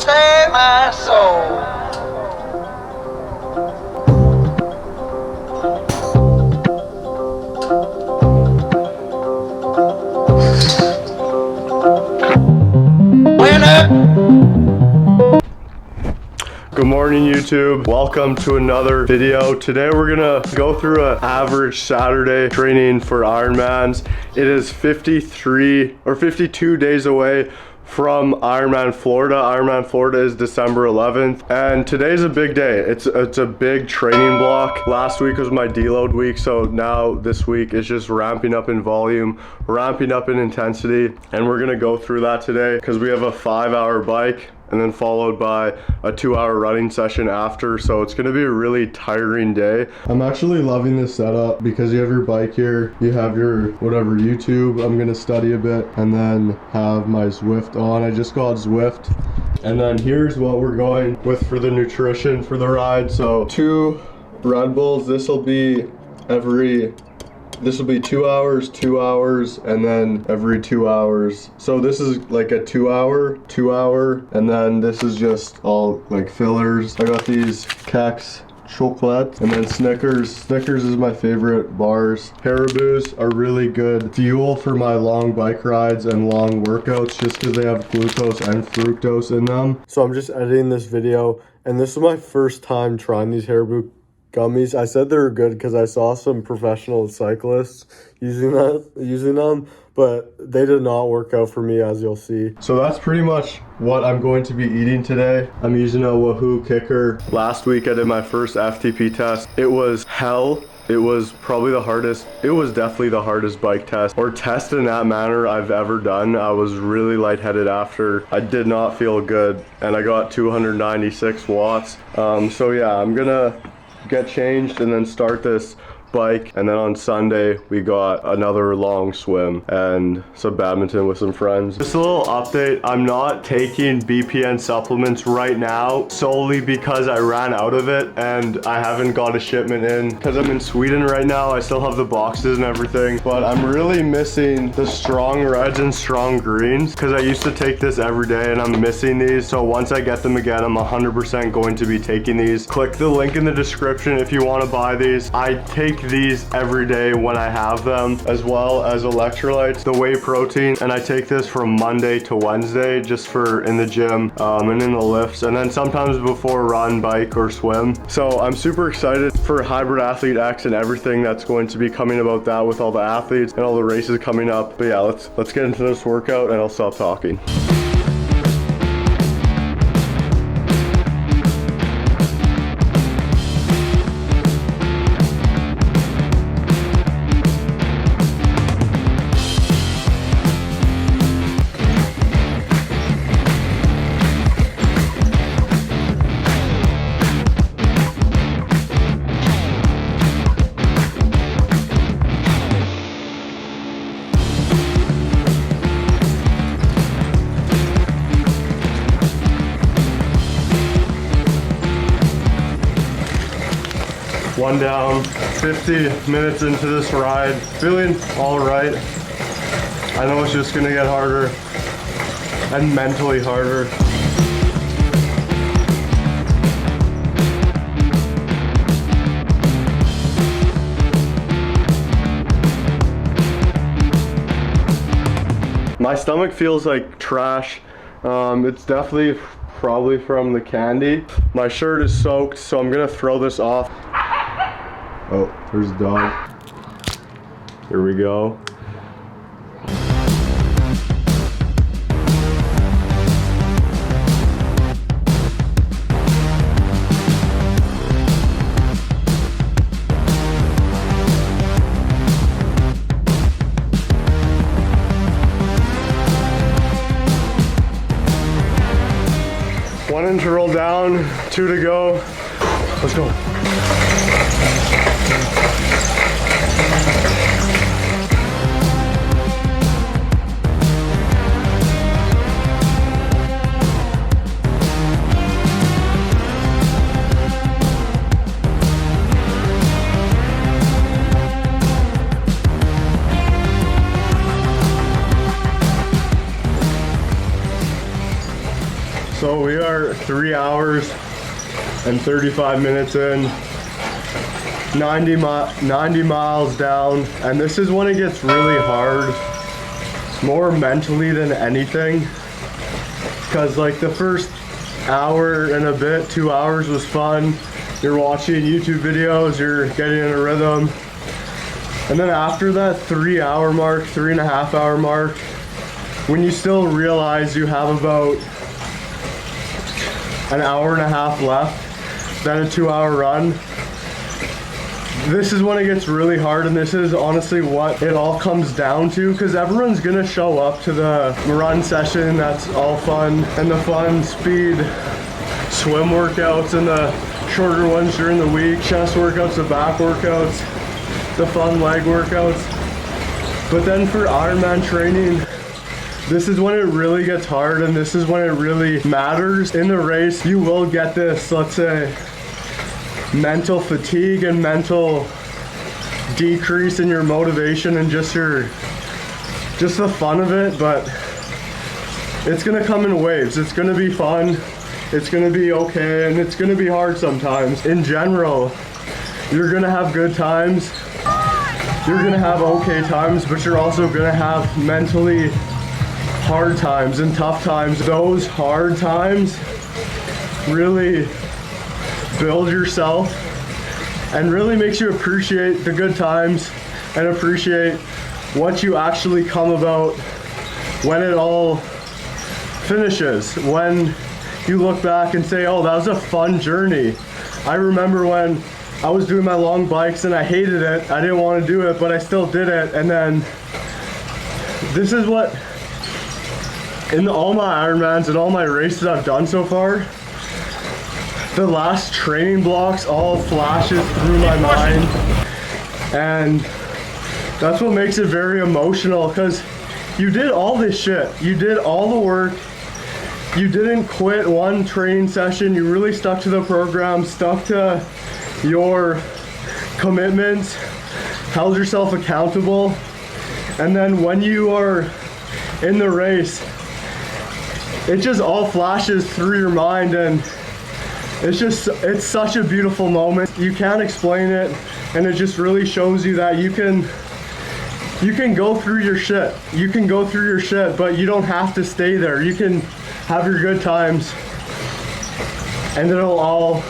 save my soul. Good morning, YouTube. Welcome to another video. Today we're gonna go through an average Saturday training for Ironmans. It is 53 or 52 days away from Ironman Florida. Ironman Florida is December 11th, and today's a big day. It's a big training block. Last week was my deload week, so now this week is just ramping up in volume, ramping up in intensity, and we're gonna go through that today because we have a 5-hour bike and then followed by a 2-hour running session after, so it's gonna be a really tiring day. I'm actually loving this setup because you have your bike here, you have your whatever YouTube, I'm gonna study a bit, and then have my Zwift on. I just got Zwift. And then here's what we're going with for the nutrition for the ride. So 2 Red Bulls, this will be 2 hours, and then every 2 hours. So this is like a 2 hour, and then this is just all like fillers. I got these Kex chocolate, and then Snickers. Snickers is my favorite bars. Haribo's are really good fuel for my long bike rides and long workouts just because they have glucose and fructose in them. So I'm just editing this video, and this is my first time trying these Haribo gummies. I said they were good because I saw some professional cyclists using them, but they did not work out for me, as you'll see. So that's pretty much what I'm going to be eating today. I'm using a Wahoo kicker. Last week I did my first FTP test. It was hell. It was probably the hardest, it was definitely the hardest bike test or test in that manner I've ever done. I was really lightheaded after. I did not feel good, and I got 296 watts. So yeah, I'm gonna get changed and then start this bike, and then on Sunday we got another long swim and some badminton with some friends. Just a little update, I'm not taking BPN supplements right now solely because I ran out of it and I haven't got a shipment in because I'm in Sweden right now. I still have the boxes and everything, but I'm really missing the strong reds and strong greens because I used to take this every day and I'm missing these. So once I get them again, I'm 100% going to be taking these. Click the link in the description if you want to buy these. I take these every day when I have them, as well as electrolytes, the whey protein, and I take this from Monday to Wednesday just for in the gym and in the lifts, and then sometimes before run, bike, or swim. So I'm super excited for Hybrid Athlete X and everything that's going to be coming about that with all the athletes and all the races coming up. But yeah, let's get into this workout and I'll stop talking. One down, 50 minutes into this ride, feeling all right. I know it's just gonna get harder and mentally harder. My stomach feels like trash. It's definitely probably from the candy. My shirt is soaked, so I'm gonna throw this off. Oh, there's a dog. Here we go. One interval down, 2 to go. Let's go. So we are 3 hours and 35 minutes in, 90 miles down, and this is when it gets really hard, more mentally than anything, because like the first hour and a bit, 2 hours was fun. You're watching YouTube videos, you're getting in a rhythm, and then after that 3 hour mark, 3.5 hour mark, when you still realize you have about an hour and a half left, then a 2 hour run, this is when it gets really hard, and this is honestly what it all comes down to, because everyone's gonna show up to the run session that's all fun, and the fun speed swim workouts and the shorter ones during the week, chest workouts, the back workouts, the fun leg workouts. But then for Ironman training, this is when it really gets hard, and this is when it really matters. In the race, you will get this, let's say, mental fatigue and mental decrease in your motivation and just the fun of it, but it's gonna come in waves. It's gonna be fun, it's gonna be okay, and it's gonna be hard sometimes. In general, you're gonna have good times, you're gonna have okay times, but you're also gonna have mentally hard times and tough times. Those hard times really build yourself and really makes you appreciate the good times and appreciate what you actually come about when it all finishes. When you look back and say, oh, that was a fun journey. I remember when I was doing my long bikes and I hated it. I didn't want to do it, but I still did it. And then this is what, in all my Ironmans and all my races I've done so far, the last training blocks all flashes through my mind, and that's what makes it very emotional, because you did all this shit, you did all the work, you didn't quit one training session, you really stuck to the program, stuck to your commitments, held yourself accountable, and then when you are in the race, it just all flashes through your mind, and it's such a beautiful moment. You can't explain it, and it just really shows you that you can go through your shit. You can go through your shit, but you don't have to stay there. You can have your good times, and it'll all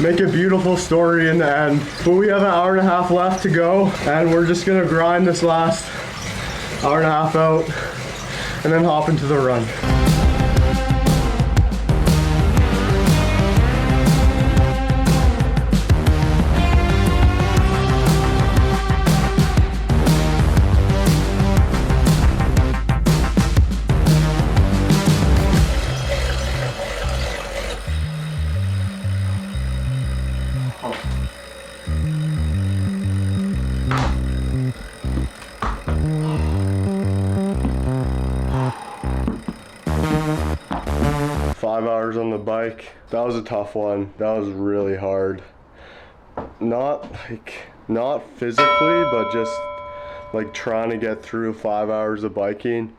make a beautiful story in the end. But we have an hour and a half left to go, and we're just gonna grind this last hour and a half out, and then hop into the run. On the bike, that was a tough one. That was really hard. Not physically, but just like trying to get through 5 hours of biking.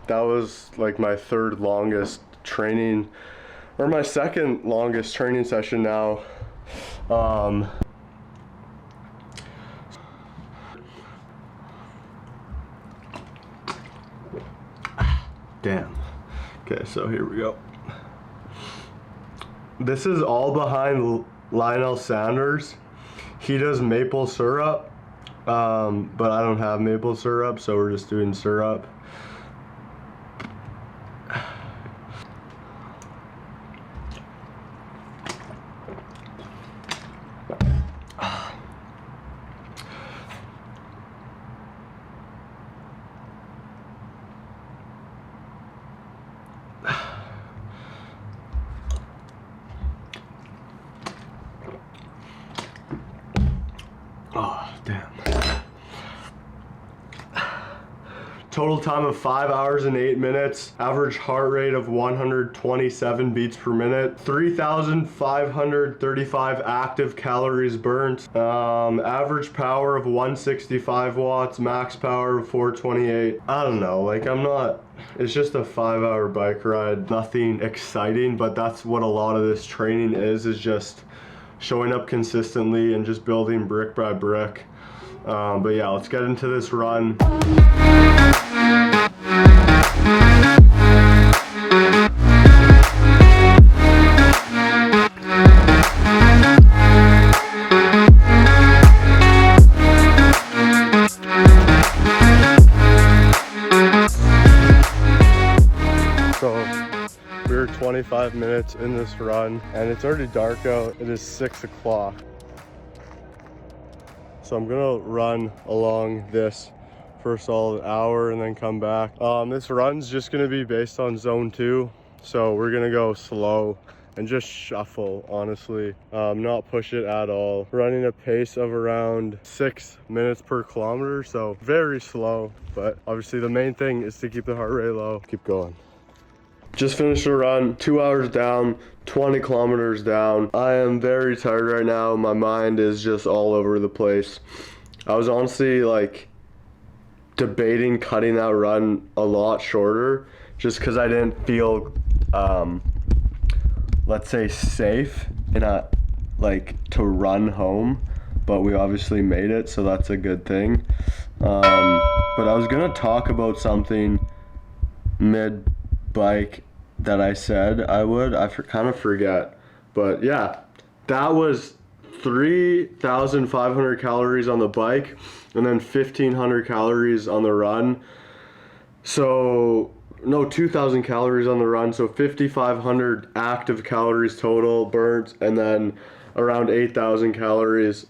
That was like my third longest training, or my second longest training session now. Damn. Okay, so here we go. This is all behind Lionel Sanders. He does maple syrup, but I don't have maple syrup, so we're just doing syrup. Total time of 5 hours and 8 minutes. Average heart rate of 127 beats per minute. 3,535 active calories burnt. Average power of 165 watts. Max power of 428. I don't know, like it's just a 5-hour bike ride. Nothing exciting, but that's what a lot of this training is just showing up consistently and just building brick by brick. But yeah, let's get into this run. So we're 25 minutes in this run and it's already dark out. It is 6 o'clock. So I'm gonna run along this for a solid hour and then come back. This run's just gonna be based on zone 2. So we're gonna go slow and just shuffle, honestly. Not push it at all. Running a pace of around 6 minutes per kilometer, so very slow. But obviously the main thing is to keep the heart rate low. Keep going. Just finished a run, 2 hours down, 20 kilometers down. I am very tired right now. My mind is just all over the place. I was honestly like debating cutting that run a lot shorter just because I didn't feel, let's say, safe to run home. But we obviously made it, so that's a good thing. But I was gonna talk about something mid-bike that I said I would. I kind of forget. But yeah, that was 3,500 calories on the bike and then 1,500 calories on the run. So, no, 2,000 calories on the run. So 5,500 active calories total burnt and then around 8,000 calories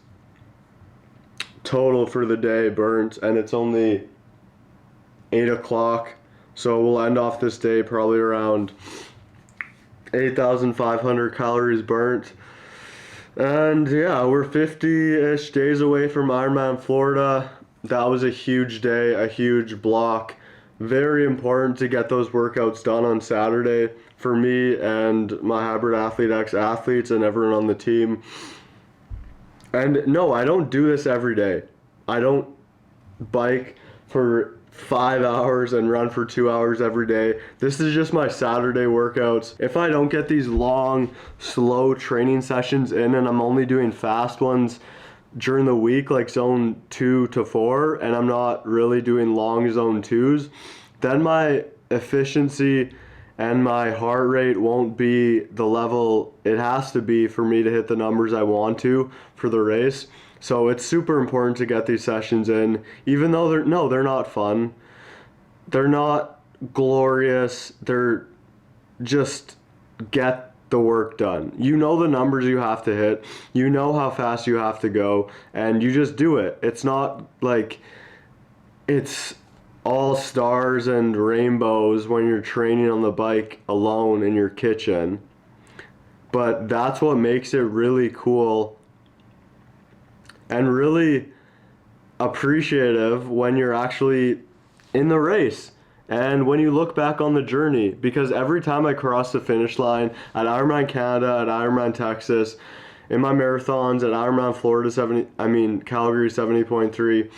total for the day burnt. And it's only 8 o'clock. So we'll end off this day probably around 8,500 calories burnt. And yeah, we're 50-ish days away from Ironman Florida. That was a huge day, a huge block. Very important to get those workouts done on Saturday for me and my Hybrid Athlete X athletes and everyone on the team. And no, I don't do this every day. I don't bike for 5 hours and run for 2 hours every day. This is just my Saturday workouts. If I don't get these long, slow training sessions in and I'm only doing fast ones during the week, like zone 2 to 4, and I'm not really doing long zone 2s, then my efficiency and my heart rate won't be the level it has to be for me to hit the numbers I want to for the race. So it's super important to get these sessions in, even though they're not fun. They're not glorious. They're just get the work done. You know the numbers you have to hit. You know how fast you have to go, and you just do it. It's not like it's all stars and rainbows when you're training on the bike alone in your kitchen. But that's what makes it really cool and really appreciative when you're actually in the race and when you look back on the journey. Because every time I cross the finish line at Ironman Canada, at Ironman Texas, in my marathons, at Ironman Florida Calgary 70.3,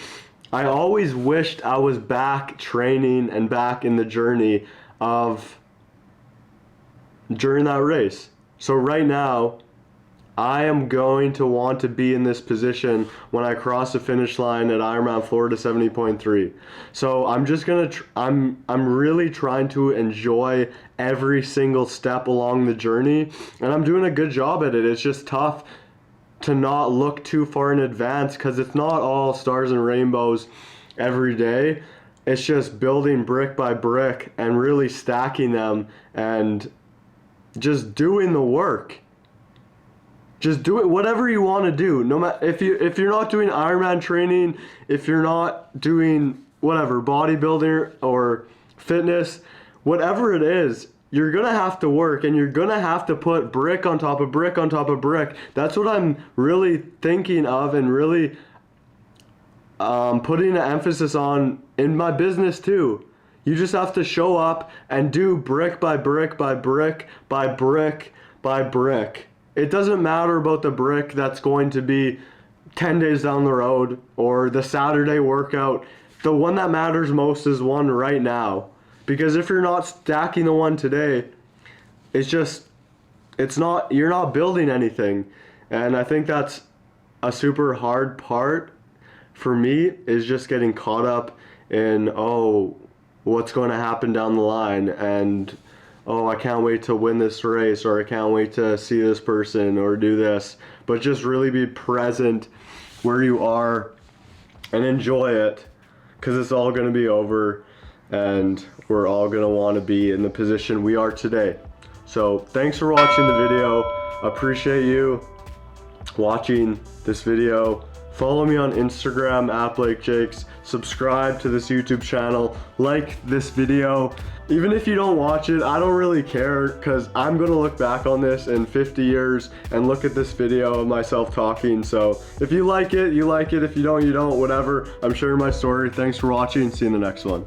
I always wished I was back training and back in the journey during that race. So right now, I am going to want to be in this position when I cross the finish line at Ironman Florida 70.3. So I'm just gonna, I'm really trying to enjoy every single step along the journey, and I'm doing a good job at it. It's just tough to not look too far in advance because it's not all stars and rainbows every day. It's just building brick by brick and really stacking them and just doing the work. Just do it, whatever you want to do. No matter if you're not doing Ironman training, if you're not doing whatever, bodybuilding or fitness, whatever it is, you're gonna have to work and you're gonna have to put brick on top of brick on top of brick. That's what I'm really thinking of and really putting an emphasis on in my business too. You just have to show up and do brick by brick by brick by brick by brick. It doesn't matter about the brick that's going to be 10 days down the road or the Saturday workout. The one that matters most is one right now. Because if you're not stacking the one today, you're not building anything. And I think that's a super hard part for me, is just getting caught up in, oh, what's going to happen down the line, and oh, I can't wait to win this race, or I can't wait to see this person or do this. But just really be present where you are and enjoy it, because it's all going to be over and we're all going to want to be in the position we are today. So thanks for watching the video. Appreciate you watching this video. Follow me on Instagram at Blake Jakes. Subscribe to this YouTube channel. Like this video. Even if you don't watch it, I don't really care, because I'm going to look back on this in 50 years and look at this video of myself talking. So if you like it, you like it. If you don't, you don't. Whatever. I'm sharing my story. Thanks for watching. See you in the next one.